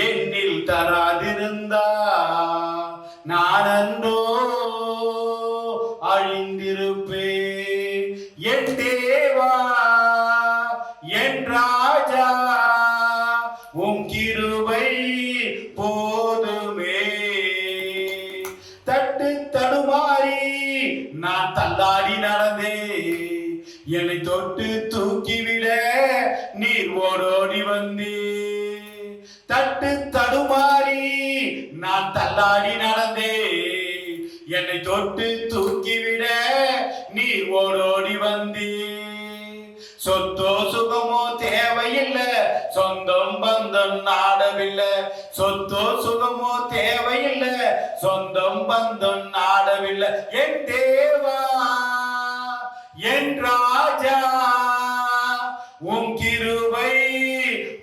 என்னில் தராதிருந்தா நான் அன்றோ அழிந்திருப்பே. என் தேவா என் ராஜா உம் கிருபை போதுமே. தட்டு தடுமாறி நான் தள்ளாடி நடந்தே, என்னை தொட்டு தூக்கிவிட நீர் ஓடோடி வந்தே. தட்டு தடுமாறி நான் தள்ளாடி நடந்தே, என்னை தொட்டு தூக்கிவிட நீர் ஓடோடி வந்தே. சொத்தோ சுகமோ தேவையில்லை, சொந்தம் பந்தம் நாடவில்லை. சொத்தோ சுகமோ தேவையில்லை, சொந்தம் பந்தம் நாடவில்லை. என் தேவா என் ராஜா உம் கிருபை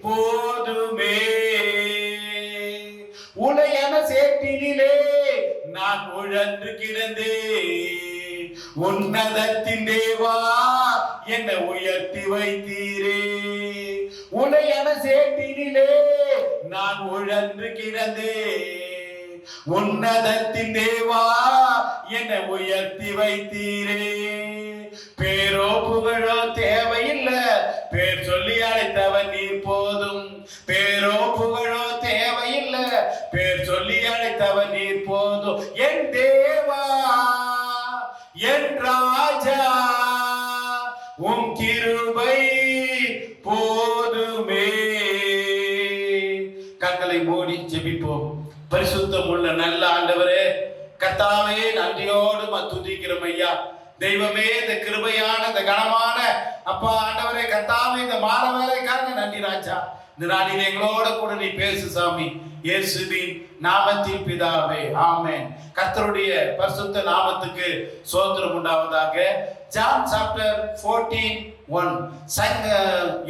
போதுமே. உலையன சேற்றினிலே நான் உழன்று கிடந்தேன், உன்னதத்தின் தேவா என்னை உயர்த்தி வைத்தீரே. உலையன சேற்றினிலே நான் உழன்று கிடந்தேன், உன்னதத்தின் தேவா என்னை உயர்த்தி வைத்தீரே. பேரோ புகழோ தேவையில்லை, பேர் சொல்லி அழைத்தவன் நீர் போதும். பேரோ புகழோ தேவையில்லை, பேர் சொல்லி அழைத்தவன் நீர் போதும். என் தேவா என் ராஜா உம் கிருபை போதுமே. கண்களை மூடி ஜெபிப்போம். பரிசுத்தம் உள்ள நல்ல ஆண்டவரே, கர்த்தாவே, நன்றியோடு துதிக்கிறோம் ஐயா. தெய்வமே, இந்த கிருபையான இந்த கனமான அப்பா ஆண்டவரே, கர்த்தாவே, இந்த மாலை வேலைக்காக நன்றி ராஜா. இந்த நாளில் எங்களோட கூட நீ பேசு சாமி, இயேசுவின் நாமத்தில் பிதாவே, ஆமென். கர்த்தருடைய பரிசுத்த நாமத்துக்கு ஸ்தோத்திரம் உண்டாவதாக. ஜான் சாப்டர் 14:1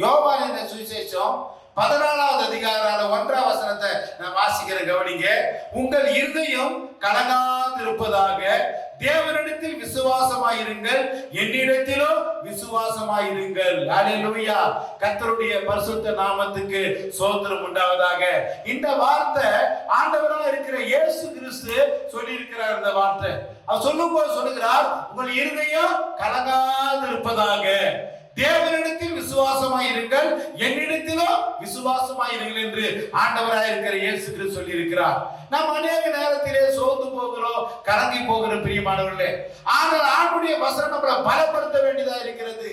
யோவானின் சுவிசேஷம் 14வது அதிகாரம் 1ஆம் வசனத்தை நான் வாசிக்கிற கவனிங்க. உங்கள் இருதயம் கலங்காதிருப்பதாக தேவனிடத்தில் விசுவாசமாயிருங்கள், என்னிடத்திலும் விசுவாசமாயிருங்கள். அல்லேலூயா. கர்த்தருடைய பரிசுத்த நாமத்துக்கு ஸ்தோத்திரம் உண்டாவதாக. இந்த வார்த்தை ஆண்டவராக இருக்கிற இயேசு கிறிஸ்து சொல்லி இருக்கிறார். இந்த வார்த்தை அவர் சொல்லும் போது சொல்லுகிறார், உங்கள் இருதயம் கலங்காதிருப்பதாக தேவனிடத்தில் விசுவாசமாயிருங்கள், என்னிடத்திலும் விசுவாசமாயிருங்கள் என்று ஆண்டவராக இருக்கிற இயேசு கிறிஸ்து சொல்லி இருக்கிறார். நாம் அநேக நேரத்திலே சோர்ந்து போகிறோம், கலங்கி போகிற பிரியமானவர்களே. ஆனால் ஆண்டுடைய வசனம் நம்மளை பலப்படுத்த வேண்டியதா இருக்கிறது.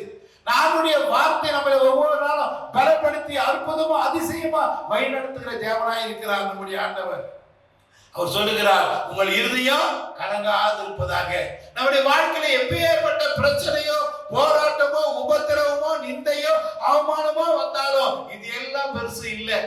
ஆண்டுடைய வார்த்தை நம்மளை ஒவ்வொரு நாளும் பலப்படுத்தி அற்புதமா அதிசயமா வழிநடத்துகிற தேவனாய் இருக்கிறார் நம்முடைய ஆண்டவர். அவர் சொல்லுகிறார், உங்கள் இருதயம் கலங்காதிருப்பதாக. நம்முடைய வாழ்க்கையில எப்பேற்பட்ட பிரச்சனையோ போராட்டமோ உபத்திரவமோ நிந்தையோ அவமானமோ வந்தாலும் இது எல்லாம் பெருசு இல்லை.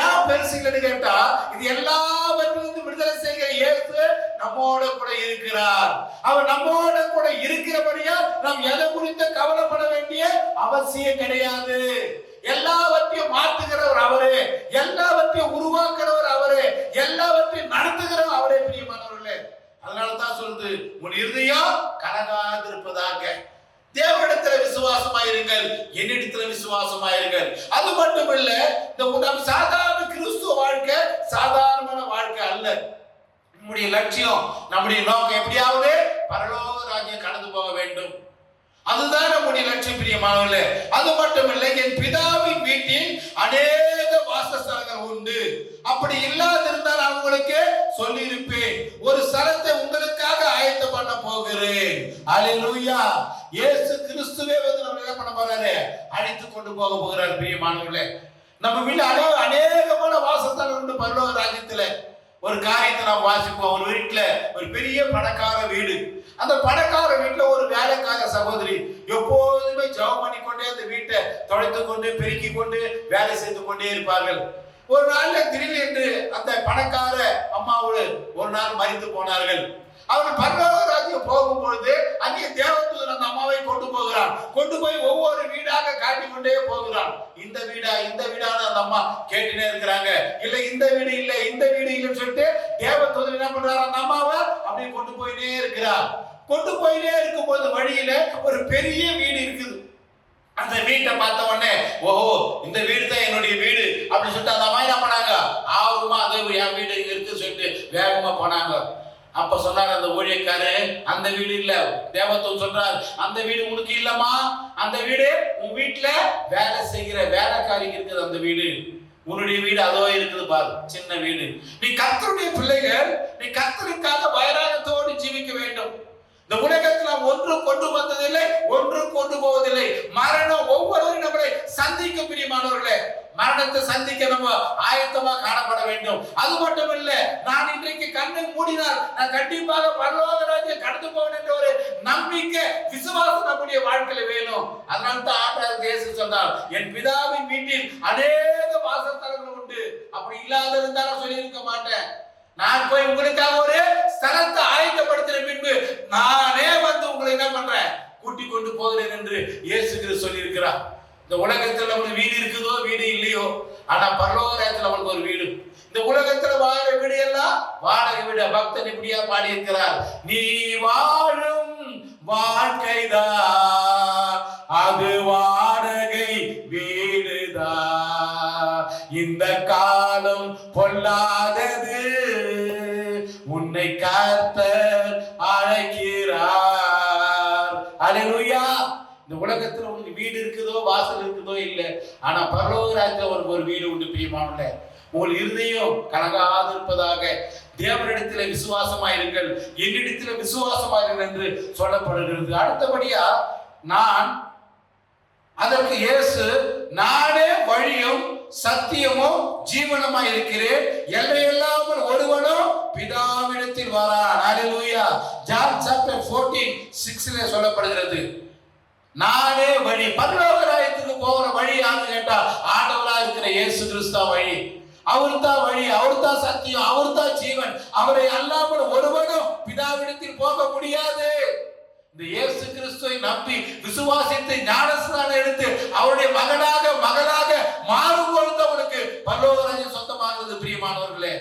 ஏன் பெருசு இல்லைன்னு கேட்டா, இது எல்லாவற்றிலிருந்து விடுதலை செய்கிற இயேசு நம்மோட கூட இருக்கிறார். அவர் நம்மோட கூட இருக்கிறபடியா நாம் எதை குறித்து கவலைப்பட வேண்டிய அவசியம் கிடையாது. எல்லாவற்றையும் மாற்றுகிறவர் அவரே, எல்லாவற்றையும் உருவாக்குறவர் அவரே, எல்லாவற்றையும் நடத்துகிறவர் அவரே பிரியமானவர்களே. அதனாலதான் சொல்லுது, உன் இருதயம் கலங்காதிருப்பதாக. தேவனிடத்துல விசுவாசமாயிருங்கள், என்னிடத்துல விசுவாசமாயிருங்கள். அது மட்டும் இல்ல, இந்த சாதாரண கிறிஸ்துவ வாழ்க்கை சாதாரணமான வாழ்க்கை அல்ல. நம்முடைய லட்சியம், நம்முடைய நோக்கம் எப்படியாவது பரலோக ராஜ்யம் கடந்து போக வேண்டும். அதுதான் நம்முடைய லட்சியம் பிரியமானவர்களே. அது மட்டுமில்லை, என் பிதாவின் வீட்டில் அநேக வாசஸ்தலங்கள் உண்டு. அப்படி இல்லாதிருந்தால் அவங்களுக்கு சொல்லி இருப்பேன், ஒரு ஸ்தலத்தை உங்களுக்காக ஆயத்தம் பண்ண போகிறேன். அல்லேலூயா. இயேசு கிறிஸ்துவே வந்து நம்ம என்ன பண்ண போறாரு? அழைத்து கொண்டு போக போகிறார் பிரியமானவர்களே. நம்ம வீட்டுல அநேகமான வாசஸ்தலம் உண்டு பரலோக ராஜ்யத்துல. ஒரு காரியத்தை நாம் வாசிப்போம். ஒரு வீட்டுல ஒரு பெரிய பணக்கார வீடு. அந்த பணக்கார வீட்டுல ஒரு வேலைக்கார சகோதரி எப்போதுமே ஜெபம் பண்ணி கொண்டே அந்த வீட்டை தொலைத்து கொண்டு பெருக்கி கொண்டு வேலை செய்து கொண்டே இருப்பார்கள். ஒரு நாள்ல திடீரென்று அந்த பணக்கார அம்மாவோடு ஒரு நாள் மரித்து போனார்கள். அவன் பரலோக ராஜ்யம் போகும்பொழுது அங்கே தேவதூதன் அந்த அம்மாவை கொண்டு போகிறான். கொண்டு போய் ஒவ்வொரு வீடாக காட்டி கொண்டே போகிறான். இந்த வீடா இந்த வீடான்னு அந்த அம்மா கேட்டுனே இருக்கிறாங்க. இல்ல இந்த வீடு இல்ல இந்த வீடு இல்லைன்னு சொல்லிட்டு தேவதூதன் என்ன பண்றாரு? அந்த அம்மாவை அப்படியே கொண்டு போயினே இருக்கிறார். கொண்டு போயினே இருக்கும் போது வழியில ஒரு பெரிய வீடு இருக்குது. அந்த வீட்டை பார்த்த உடனே, ஓஹோ இந்த வீடு தான் என்னுடைய வீடு அப்படின்னு சொல்லிட்டு அந்த அம்மா என்ன பண்ணாங்க? அது என் வீடு இங்க இருக்கு சொல்லிட்டு வேகமா போனாங்க. அப்ப சொன்னார் அந்த ஊழியக்காரு, அந்த வீடு இல்ல. தேவதூதன் சொல்றார், அந்த வீடு உனக்கு இல்லம்மா, அந்த வீடு உன் வீட்டுல வேலை செய்கிற வேலைக்காரிக்கு இருக்குது அந்த வீடு. உன்னுடைய வீடு அதோ இருக்குது பாரு, சின்ன வீடு. நீ கர்த்தருடைய பிள்ளைகள், நீ கர்த்தருக்காக வைராகத்தோடு ஜீவிக்க வேண்டும். இந்த உலகத்தில் நாம் ஒன்றும் கொண்டு வந்ததில்லை, ஒன்றும் கொண்டு போவதில்லை. மரணம் ஒவ்வொருவரும் நம்மளை சந்திக்க பிரியமானவர்களே. மரணத்தை சந்திக்க நம்ம ஆயத்தமா காணப்பட வேண்டும். அது மட்டும் இல்ல, நான் இன்றைக்கு கண்ணை மூடினால் நான் கண்டிப்பாக பரலோக ராஜ்யம் கடந்து போவேன் என்ற ஒரு நம்பிக்கை, விசுவாசம் நம்முடைய வாழ்க்கையில வேணும். அதனால தான் ஆண்டவர் இயேசு சொன்னார், என் பிதாவின் வீட்டில் அநேக வாசஸ்தலங்கள் உண்டு. அப்படி இல்லாத இருந்தாலும் சொல்லி இருக்க மாட்டேன். நான் போய் உங்களுக்காக ஒரு ஸ்தலத்தை ஆயத்தப்படுத்தின பின்பு நானே வந்து உங்களை என்ன பண்றேன், கூட்டிக் கொண்டு போகிறேன் என்று இயேசு கிறிஸ்து சொல்லி இருக்கிறார். இந்த உலகத்துல நம்மளுக்கு வீடு இருக்குதோ வீடு இல்லையோ, ஆனா பரலோக ராஜ்யத்துல நம்மளுக்கு ஒரு வீடு. இந்த உலகத்துல வாழ வீடு எல்லாம் வாடகை வீடு. பக்தன் இப்படியா பாடி இருக்கிறார், நீ வாழும் வாழ்க்கைதான் அது வாடகை வீடுதான். இந்த காலம் பொல்லாதது, உன்னை கர்த்தர் அழைக்கிறார். அல்லேலூயா. இந்த உலகத்துல உங்களுக்கு வீடு இருக்குதோ வாசல் இருக்குதோ இல்ல, ஆனா பரலோக ராஜ்யத்துல ஒரு வீடு உண்டு பிரியமானவர்களே. உங்கள் இருதயம் கலங்காது இருப்பதாக தேவனிடத்தில் விசுவாசமாயிருங்கள், என்னிடத்தில் விசுவாசமாயிருங்கள் என்று சொல்லப்படுகிறது. அடுத்தபடியா நான் அதற்கு இயேசு, நானே வழியும் சத்தியமும் ஜீவனமாய் இருக்கிறேன், எல்லையில்லாமல் ஒருவனும் பிதாவிடத்தில் வரான். அல்லேலூயா. ஜான் சாப்டர் 14:6 சொல்லப்படுகிறது, நானே வழி. பரலோக ராஜ்யத்துக்கு போகிற வழி யாருன்னு கேட்டா ஆண்டவரா இருக்கிற இயேசு கிறிஸ்து வழி. அவர்தான் வழி, அவர்தான் சத்தியம், அவர்தான் ஜீவன். அவரை அல்லாமல் ஒருவனும் பிதாவிடத்தில் போக முடியாது. இந்த இயேசு கிறிஸ்துவை நம்பி விசுவாசித்து ஞானஸ்நானம் எடுத்து அவருடைய மகனாக மகளாக மாறும்பொழுது அவனுக்கு பரலோக ராஜ்யம் சொந்தமானது பிரியமானவர்களே.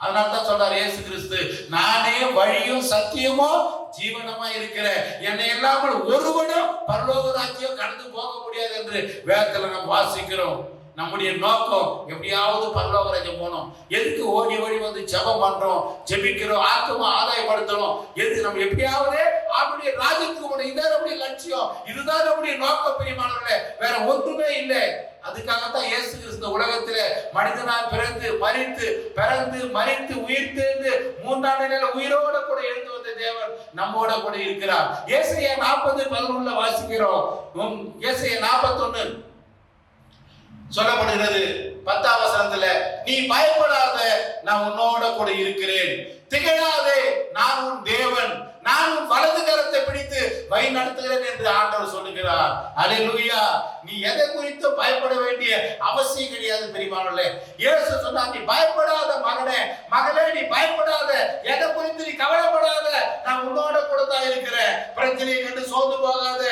அதனால தான் சொல்றார் இயேசு கிறிஸ்து, நானே வழியும் சத்தியமும் ஜீவனமா இருக்கிற, என்னை இல்லாமல் ஒருவனும் பரலோக ராஜ்யம் கடந்து போக முடியாது என்று வேதத்துல நாம் வாசிக்கிறோம். நம்முடைய நோக்கம் எப்படியாவது பரலோக ராஜ்யம் போகணும். எதுக்கு ஓடி ஓடி வந்து ஜெபம் பண்றோம், ஜெபிக்கிறோம், ஆத்மா ஆதாயப்படுத்துறோம்? எது நம்ம எப்படியாவது அவருடைய ராஜ்யத்துக்கு போகணும். இதான் நம்முடைய லட்சியம், இதுதான் நம்முடைய நோக்கம் பிரியமானவர்களே. வேற ஒன்றுமே இல்லை. அதுக்காகத்தான் இயேசு கிறிஸ்து உலகத்திலே மனிதனாய் பிறந்து மரித்து உயிர்த்தெழுந்து மூன்றாம் நாளில் உயிரோட கூட எழுந்து வந்த தேவன் நம்மோட கூட இருக்கிறார். ஏசாயா 40:11 வாசிக்கிறோம். ஏசாயா 41 சொல்லப்படுகிறது 10ஆம் வசனத்துல, நீ பயப்படாத, நான் உன்னோட கூட இருக்கிறேன், திகழாதே, நான் உன் தேவன், நான் உன் வலது கரத்தை பிடித்து வழி நடத்துகிறேன் என்று ஆண்டவர் சொல்லுகிறார். அல்லேலூயா. நீ எதை குறித்து பயப்பட வேண்டிய அவசியம் கிடையாது பெரியமானவர்களே. இயேசு சொன்னார், நீ பயப்படாத மகனே, மகளே, நீ பயப்படாத, எதை குறித்து நீ கவலைப்படாத, நான் உன்னோட கூட தான் இருக்கிறேன். பிரச்சனையை கண்டு சோர்ந்து போகாத,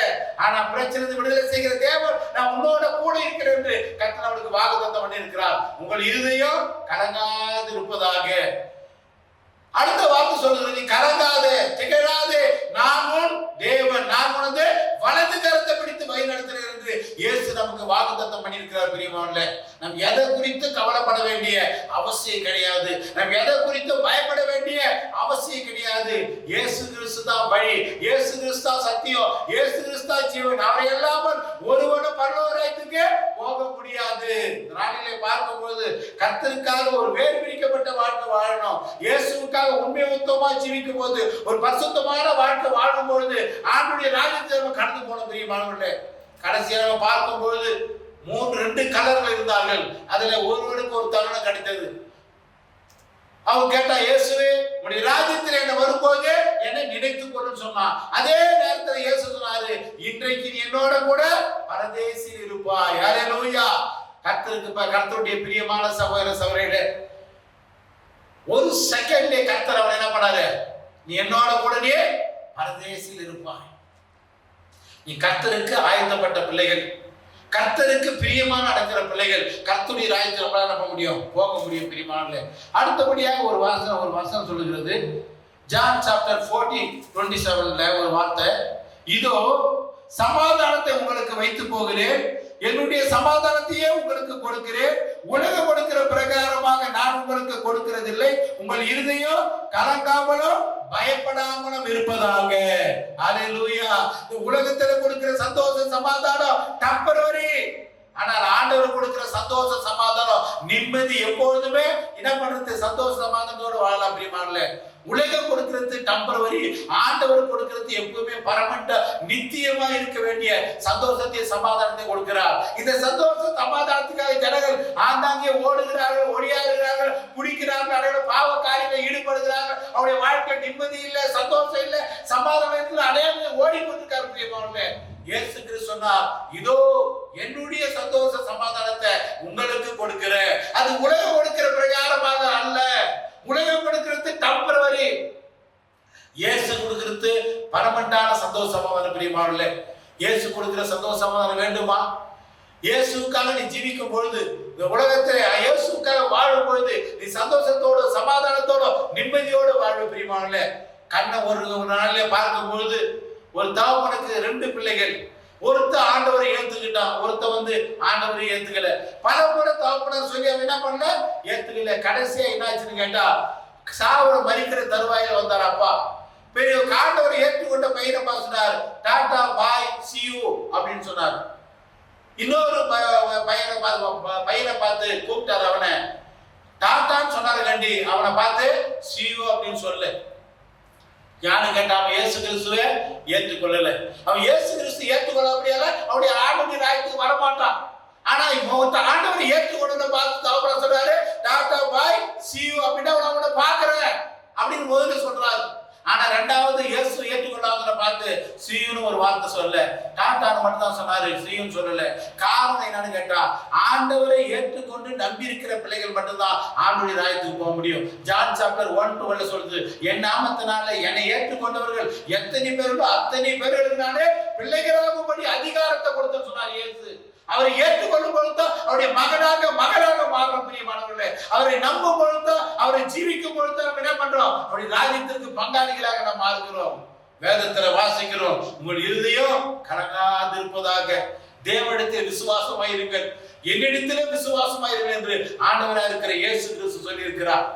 ஆனா பிரச்சனை விடுதலை செய்கிற தேவன் நான் உன்னோட கூட இருக்கிறேன் என்று கர்த்தர் அவனுக்கு வாக்குத்தத்தம் பண்ணி இருக்கிறார். உங்கள் இருதயம் கலங்காது இருப்பதாக. அடுத்த வாக்கு சொல்லுகிறது, நீ கலங்காதே, திகழாதே, நான் உன் தேவன், நான் உனது வலது கரத்தை பிடித்து வழி நடத்துகிறேன் என்று இயேசு நமக்கு வாக்குத்தத்தம் பண்ணி இருக்கிறார் பிரியமானவர்களே. நாம் எதை குறித்து கவலைப்பட வேண்டிய அவசியம் கிடையாது, நாம் எதை குறித்து பயப்பட வேண்டிய அவசியம் கிடையாது. இயேசு கிறிஸ்து தான் வழி, இயேசு கிறிஸ்து தான் சத்தியம், இயேசு கிறிஸ்து தான் ஜீவன். அவரை இல்லாமல் ஒருவனும் பரலோக ராஜ்யத்துக்கு போக முடியாது. நாளிலே பார்க்கும்போது கர்த்தருக்காக ஒரு வேறு பிரிக்கப்பட்ட வாழ்க்கை வாழணும். இயேசுவுக்காக உண்மையுத்தமா ஜீவிக்கும் போது, ஒரு பரிசுத்தமான வாழ்க்கை வாழும் பொழுது ஆண்டுடைய ராஜ்யத்தை நம்ம கடந்து போன பிரியமானவர்களே. கடைசியாக நம்ம பார்க்கும் பொழுது 2 கலர்கள் இருந்தார்கள். அதுல ஒருவனுக்கு ஒரு தருணம் கிடைத்தது. அவன் கேட்டா, இயேசுவே, உடைய ராஜ்யத்தில் என்ன வரும்போது என்னை நினைத்துக் கொள்ளுன்னு சொன்னான். அதே நேரத்தில் இயேசு சொன்னாரு, இன்றைக்கு நீ என்னோட கூட பரதேசில் இருப்பாய். அல்லேலூயா. கர்த்தருடைய பிரியமான சகோதர சகோதரிகளே, ஒரு செகண்ட்ல கர்த்தர் அவன் என்ன பண்ணாரு, நீ என்னோட கூட நீ பரதேசில் இருப்பாய். நீ கர்த்தருக்கு ஆயத்தப்பட்ட பிள்ளைகள், கர்த்தருக்கு பிரியமான நடக்கிற பிள்ளைகள், கர்த்தருடைய ராஜ்யத்தில் நம்மளால நம்ப முடியும், போக முடியும் பிரியமானவர்களே. அடுத்தபடியாக ஒரு வசனம் சொல்லுகிறது, ஜான் சாப்டர் 14:27 ஒரு வார்த்தை, இதோ சமாதானத்தை உங்களுக்கு வைத்து போகிறேன், என்னுடைய சமாதானத்தையே உங்களுக்கு கொடுக்கிறேன், உலகம் கொடுக்கிற பிரகாரமாக நான் உங்களுக்கு கொடுக்கிற கொடுக்கிறதில்லை. உங்கள் இருதயம் கலங்காமலும் பயப்படாமலும் இருப்பதாக. ஹalleluya. இந்த உலகத்துல கொடுக்கிற சந்தோஷம் சமாதானம் டெம்பரரி. ஆனால் ஆண்டவர் கொடுக்கிற சந்தோஷ சமாதானம் நிம்மதி எப்பொழுதுமே என்ன பண்றது? சந்தோஷ சமாதானத்தோடு வாழலாம் பிரியமானவர்களே. உலகம் கொடுக்கிறது டெம்பரரி, ஆண்டவர் கொடுக்கிறது எப்பவுமே பரமண்ட நித்தியமா இருக்க வேண்டிய சந்தோஷத்தை சமாதானத்தை கொடுக்கிறார். இந்த சந்தோஷ சமாதானத்துக்காக ஜனங்கள் ஆந்தாங்கே ஓடுகிறார்கள், ஒடியாடுகிறார்கள், குடிக்கிறார்கள், பாவ காரியங்களை ஈடுபடுகிறார்கள். அவருடைய வாழ்க்கை நிம்மதி இல்லை, சந்தோஷம் இல்லை, சமாதானத்தில் அடையாளம் ஓடிக்கொண்டிருக்காரு பிரியமானவர்களே. இயேசு கிறிஸ்து சொன்னார், இதோ என்னுடைய சந்தோஷ சமாதானத்தை உங்களுக்கு கொடுக்கிறேன். அது உலகம் கொடுக்கிற பிரகாரமாக அல்ல. உலகம் கொடுக்கிறது டெம்பரரி, இயேசு கொடுக்கிறது பரமண்டான சந்தோஷ சமாதானம் பிரியமானவர்களே. இயேசு கொடுக்கிற சந்தோஷ சமாதானம் வேண்டுமா? இயேசுக்காக நீ ஜீவிக்கும் பொழுது, இந்த உலகத்தில் இயேசுக்காக வாழும் பொழுது நீ சந்தோஷத்தோடு சமாதானத்தோடு நிம்மதியோடு வாழ்வு பிரியமானவர்களே. கண்ணை ஒரு நாளிலே பார்க்கும் பொழுது ஒரு தகப்பனுக்கு 2 பிள்ளைகள். ஒருத்த ஆண்டவரை ஏத்துக்கிட்டான், ஒருத்த ஆண்டவரை ஏத்துக்கல. பல முறை தகப்பனர் சொல்லி அவன் என்ன பண்ணல, ஏத்துக்கல. கடைசியா என்னாச்சுன்னு கேட்டா, சாவர மறிக்கிற தருவாயில வந்தார் அப்பா. பெரிய ஆண்டவரை ஏற்றுக்கொண்ட பையனை பார்த்துனார், டாடா பாய் சி யூ அப்படின்னு சொன்னார். இன்னொரு பையனை பார்த்து கூப்பிட்டார், அவனை டாட்டான்னு சொன்னாரு கண்டி, அவனை பார்த்து சி யூ அப்படின்னு சொல்லு. யானு கேட்டா, அவன் இயேசு கிறிஸ்துவை ஏற்றுக்கொள்ளல. அவன் இயேசு கிறிஸ்து ஏற்றுக்கொள்ள அப்படியால அவனுடைய ஆண்டவருடைய ராஜ்யத்துக்கு வரமாட்டான். ஆனா இப்போ ஆண்டவரை ஏற்றுக்கொண்டு பார்த்து தகப்பன சொல்றாரு, டாடா பாய் சி யூ அப்படின்னு அவனை பாக்குறேன் அப்படின்னு முதல்ல சொல்றாரு. ஆனா ரெண்டாவது இயேசு ஏற்றுக்கொள்ளாத பார்த்து சீயுன்னு ஒரு வார்த்தை சொல்லல, டாட்டான்னு மட்டும் தான் சொன்னாரு, சீயுன்னு சொல்லல. காரணம் என்னன்னு கேட்டா, ஆண்டவரை ஏற்றுக்கொண்டு நம்பி இருக்கிற பிள்ளைகள் மட்டும்தான் ஆண்டவருடைய ராஜ்யத்துக்கு போக முடியும். ஜான் சாப்டர் 1:12 சொல்லுது, என் நாமத்தினால என்னை ஏற்றுக்கொண்டவர்கள் எத்தனை பேர்களோ அத்தனை பேர்களுக்கு நானே பிள்ளைகளாகும்படி அதிகாரத்தை கொடுத்து சொன்னார் இயேசு. அவரை ஏற்றுக்கொள்ளும் பொழுது அவருடைய மகனாக மாறும் பிரியமானவர்களே. அவரை நம்பும் பொழுது, அவரை ஜீவிக்கும் பொழுது நம்ம என்ன பண்றோம்? அவருடைய ராஜ்யத்திற்கு பங்காளிகளாக நாம் மாறுகிறோம். வேதத்துல வாசிக்கிறோம், உங்கள் இருதயம் கலங்காதிருப்பதாக, தேவனிடத்தில் விசுவாசமாயிருங்கள், என்னிடத்திலே விசுவாசமாயிருங்கள் என்று ஆண்டவராக இருக்கிற இயேசு கிறிஸ்து சொல்லி இருக்கிறார்.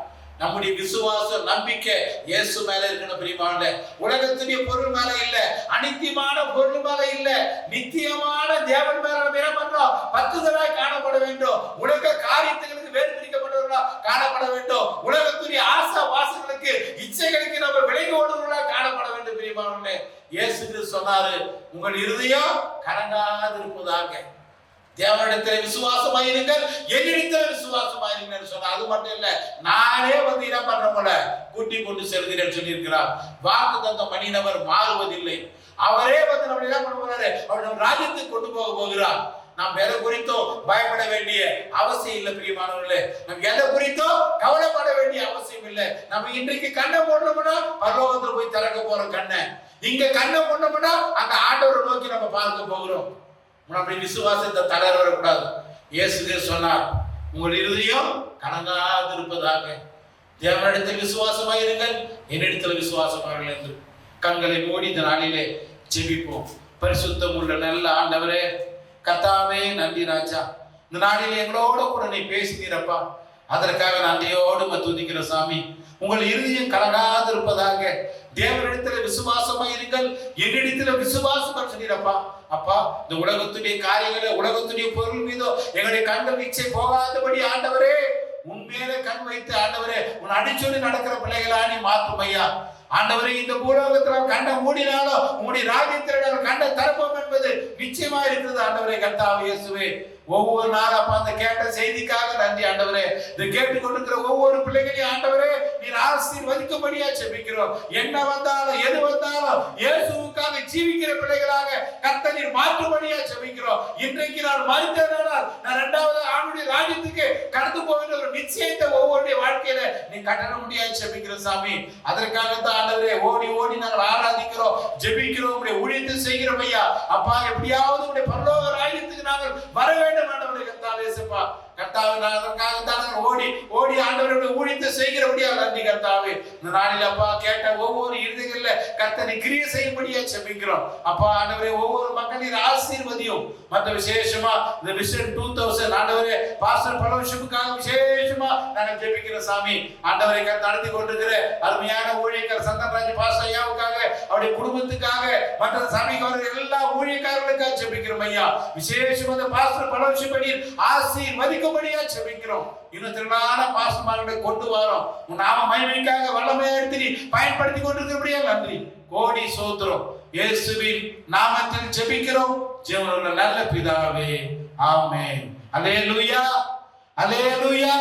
நம்முடைய விசுவாசம் நம்பிக்கை இயேசு மேல இருக்கணும் பிரியமானவர்களே. உலகத்துடைய பொருள் மேல இல்ல, அனித்தியமான பொருள் மேல இல்ல, நித்தியமான தேவன் மேல நம்ம என்ன பண்றோம்? பத்துதலாய் காணப்பட வேண்டும். உலக காரியங்களுக்கு வேறு பிரிக்கப்பட்டவர்களா காணப்பட வேண்டும். உலகத்துடைய ஆசை வாசங்களுக்கு இச்சைகளுக்கு நம்ம விலகி ஓடுவர்களா காணப்பட வேண்டும் பிரியமானவர்களே. இயேசு கிறிஸ்து சொன்னாரு, உங்கள் இருதயம் கலங்காதிருப்பதாக, தேவனிடத்தில் விசுவாசமாயிருங்கள், என்னிடத்தில் விசுவாசமாயிருங்கள் சொன்னார். அது மட்டும் இல்ல, நானே என்ன பண்ற போல கூட்டி கொண்டு செல்கிறேன் சொல்லி இருக்கிறார். வாக்கு தத்தம் பண்ணினவர் மாறுவதில்லை. அவரே நம்ம என்ன பண்ண போறாரு? அவர் நம்ம ராஜ்யத்துக்கு கொண்டு போக போகிறார். நாம் எதை குறித்தோ பயப்பட வேண்டிய அவசியம் இல்லை பிரியமானவர்களே. நம்ம எதை குறித்தோ கவலைப்பட வேண்டிய அவசியம் இல்லை. நம்ம இன்றைக்கு கண்ணை போடணும்னா பரலோகத்துல போய் திறக்க போறோம் கண்ணை. இங்க கண்ணை போடணும்னா அந்த ஆண்டவரை நோக்கி நம்ம பார்க்க போகிறோம். நம்முடைய விசுவாசத்தை தளர வரக்கூடாது. இயேசு சொன்னார், உங்கள் இருதயம் கலங்காதிருப்பதாக, தேவனிடத்தில் விசுவாசமாயிருங்கள், என்னிடத்தில் விசுவாசமாயிருங்கள் என்று. கண்களை மூடி இந்த நாளிலே ஜெபிப்போம். பரிசுத்தம் உள்ள நல்ல ஆண்டவரே, கர்த்தாவே நன்றி ராஜா. இந்த நாளிலே எங்களோட கூட நீ பேசினீரப்பா, அதற்காக நன்றியோடு துதிக்கிற சாமி. உங்கள் இருதயம் கலங்காதிருப்பதாக, தேவனிடத்தில் விசுவாசமாயிருங்கள், என்னிடத்தில் விசுவாசம் சொல்லிடப்பா. அப்பா, இந்த உலகத்துடைய காரியங்களை, உலகத்துடைய பொருள் மீதோ எங்களுடைய கண்கள் இச்சை போகாதபடி ஆண்டவரே உண்மையிலே கண் வைத்து ஆண்டவரே உன் அடிச்சொல்லி நடக்கிற பிள்ளைகளா நீ மாற்றும் ஐயா. ஆண்டவரே, இந்த பூலோகத்தில் கண்ணை மூடினாலும் உங்களுடைய ராஜ்யத்தில் கண்ணை திறப்போம் என்பது நிச்சயமா இருக்கிறது ஆண்டவரே. கர்த்தாவே இயேசுவே, ஒவ்வொரு நாள் அப்பா அந்த கேட்ட செய்திக்காக நன்றி ஆண்டவரே. இதை கேட்டுக்கொண்டிருக்கிற ஒவ்வொரு பிள்ளைகளையும் ஆண்டவரே நீர் ஆசீர்வதிக்கும்படியா ஜெபிக்கிறோம். என்ன வந்தாலும் எது வந்தாலும் இயேசுவுக்காக ஜீவிக்கிற பிள்ளைகளாக கர்த்தர் நீர் மாற்றும்படியா ஜெபிக்கிறோம். இன்றைக்கு நான் மறித்ததனால் நான் இரண்டாவது ஆண்டுடைய ராஜ்யத்துக்கு கடந்து போகிற ஒரு நிச்சயத்தை ஒவ்வொருடைய வாழ்க்கையில நீ கட்டண முடியாது ஜெபிக்கிற சாமி. அதற்காகத்தான் ஆண்டவரே ஓடி ஓடி நாங்கள் ஆராதிக்கிறோம், ஜெபிக்கிறோம், உடைய ஊழியத்தை செய்கிறோம் ஐயா. அப்பா, எப்படியாவது உடைய பரலோக ராஜ்யத்துக்கு நாங்கள் வர வேண்டும் ஆண்டவரே. கர்த்தாவே இயேசுப்பா, கர்த்தாவே அதற்காகத்தான் நாங்கள் ஓடி ஓடி ஆண்டவருடைய ஊழியத்தை செய்கிறபடியா நன்றி கர்த்தாவே. இந்த நாளில் அப்பா கேட்ட ஒவ்வொரு இருதயங்கள்ல கர்த்தனை கிரியை செய்யும்படியா செபிக்கிறோம் அப்பா. ஆண்டவரே ஒவ்வொரு மக்களின் ஆசீர்வதியும் மற்ற விசேஷமா இந்த விஷன் 2000 ஆண்டவரே பாஸ்டர் ஃபெலோஷிப்புக்காக விசேஷமா நாங்கள் ஜெபிக்கிறோம் சாமி. ஆண்டவரை நடத்தி கொண்டிருக்கிற அருமையான ஊழியக்காரர் சந்தன்ராஜ் பாஸ்டர் ஐயாவுக்காக, அவருடைய குடும்பத்துக்காக, மற்ற சபைக்காரர் எல்லா ஊழியக்காரர்களுக்காக ஜெபிக்கிறோம் ஐயா. விசேஷமா இந்த பாஸ்டர் ஃபெலோஷிப் அணியில் ஆசீர்வதிக்கும்படியா ஜெபிக்கிறோம். இன்னும் திரளான பாஸ்டர்மார்களை கொண்டு வரோம். உன் நாம மகிமைக்காக வல்லமையை எடுத்து நீ பயன்படுத்தி கொண்டிருக்கிறபடியா நன்றி. கோடி சோத்திரம். இயேசுவின் நாமத்தில் ஜெபிக்கிறோம் ஜீவனுள்ள நல்ல பிதாவே, ஆமென். அல்லேலூயா, அல்லேலூயா.